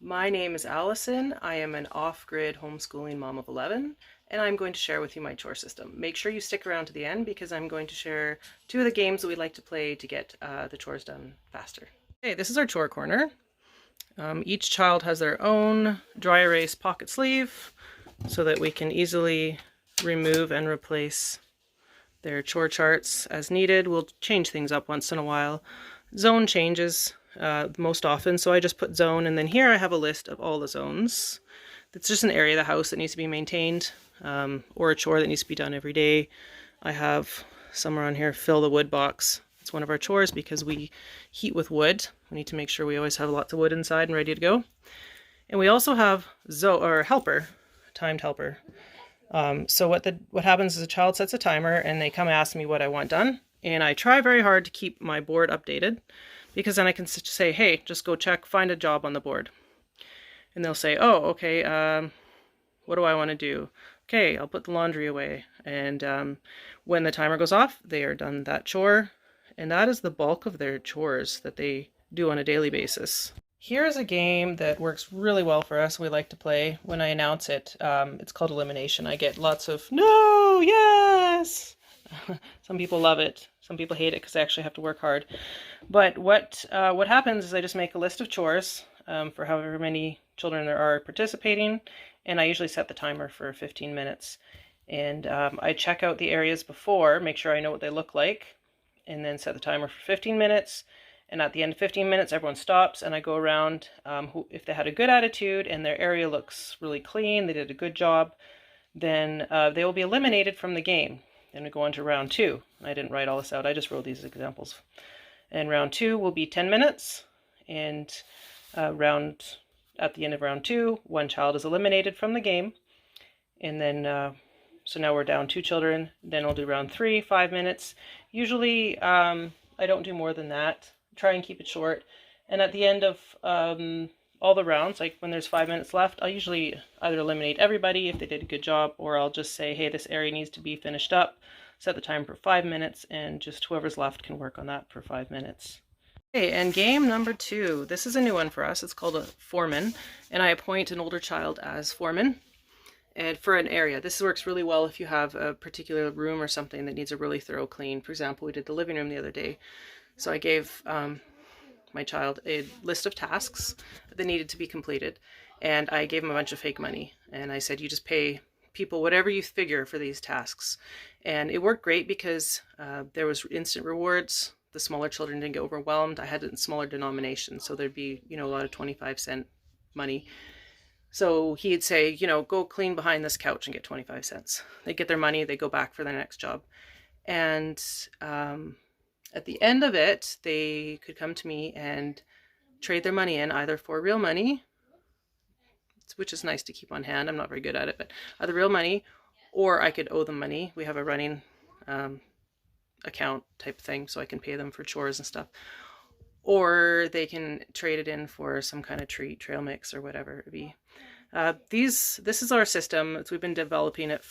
My name is Allison. I am an off-grid homeschooling mom of 11, and I'm going to share with you my chore system. Make sure you stick around to the end because I'm going to share two of the games that we like to play to get the chores done faster. Okay, this is our chore corner. Each child has their own dry erase pocket sleeve so that we can easily remove and replace their chore charts as needed. We'll change things up once in a while. Zone changes most often, so I just put zone, and then here I have a list of all the zones. It's just an area of the house that needs to be maintained, or a chore that needs to be done every day. I have somewhere on here, fill the wood box. It's one of our chores because we heat with wood. We need to make sure we always have lots of wood inside and ready to go. And we also have helper, timed helper. So what happens is a child sets a timer and they come ask me what I want done. And I try very hard to keep my board updated because then I can say, hey, just go check, find a job on the board. And they'll say, oh, okay, what do I want to do? Okay, I'll put the laundry away. And when the timer goes off, they are done that chore. And that is the bulk of their chores that they do on a daily basis. Here's a game that works really well for us. We like to play when I announce it. It's called Elimination. I get lots of, no, yes! Some people love it. Some people hate it because they actually have to work hard. But what happens is I just make a list of chores for however many children there are participating, and I usually set the timer for 15 minutes. And I check out the areas before, make sure I know what they look like, and then set the timer for 15 minutes. And at the end of 15 minutes, everyone stops, and I go around. If they had a good attitude and their area looks really clean, they did a good job, then they will be eliminated from the game. Then we go on to round 2. I didn't write all this out, I just wrote these examples. And round 2 will be 10 minutes, and at the end of round 2, one child is eliminated from the game. And then, so now we're down 2 children. Then I'll do round 3, 5 minutes. Usually, I don't do more than that. Try and keep it short. And at the end of all the rounds, like when there's 5 minutes left, I'll usually either eliminate everybody if they did a good job, or I'll just say, hey, this area needs to be finished up, set the time for 5 minutes, and just whoever's left can work on that for 5 minutes. Okay, and game number 2. This is a new one for us. It's called a Foreman, and I appoint an older child as Foreman. And for an area, this works really well if you have a particular room or something that needs a really thorough clean. For example, we did the living room the other day. So I gave my child a list of tasks that needed to be completed, and I gave him a bunch of fake money. And I said, you just pay people whatever you figure for these tasks. And it worked great because there was instant rewards. The smaller children didn't get overwhelmed. I had it in smaller denominations, so there'd be, a lot of 25-cent money. So he'd say, go clean behind this couch and get 25 cents. They get their money, they go back for their next job. And at the end of it, they could come to me and trade their money in either for real money, which is nice to keep on hand. I'm not very good at it, but either real money, or I could owe them money. We have a running account type thing, so I can pay them for chores and stuff. Or they can trade it in for some kind of treat, trail mix, or whatever it be. This is our system. We've been developing it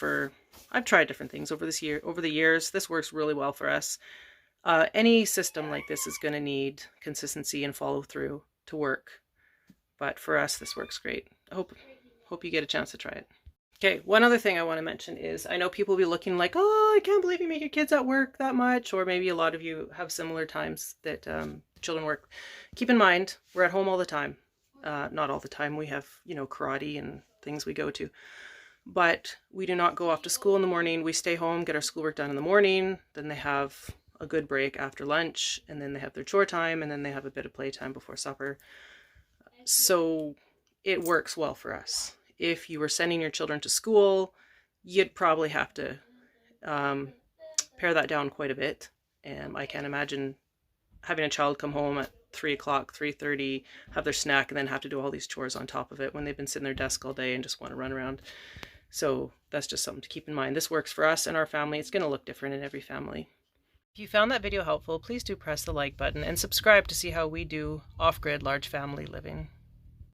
I've tried different things over the years. This works really well for us. Any system like this is going to need consistency and follow through to work. But for us, this works great. I hope you get a chance to try it. Okay, one other thing I want to mention is I know people will be looking like, oh, I can't believe you make your kids at work that much. Or maybe a lot of you have similar times that children work. Keep in mind, we're at home all the time. Not all the time. We have, karate and things we go to. But we do not go off to school in the morning. We stay home, get our schoolwork done in the morning. Then they have a good break after lunch, and then they have their chore time, and then they have a bit of playtime before supper. So it works well for us. If you were sending your children to school, you'd probably have to pare that down quite a bit. And I can't imagine having a child come home at 3 o'clock, 3:30, have their snack, and then have to do all these chores on top of it when they've been sitting at their desk all day and just want to run around. So that's just something to keep in mind. This works for us and our family. It's going to look different in every family. If you found that video helpful, please do press the like button and subscribe to see how we do off-grid large family living.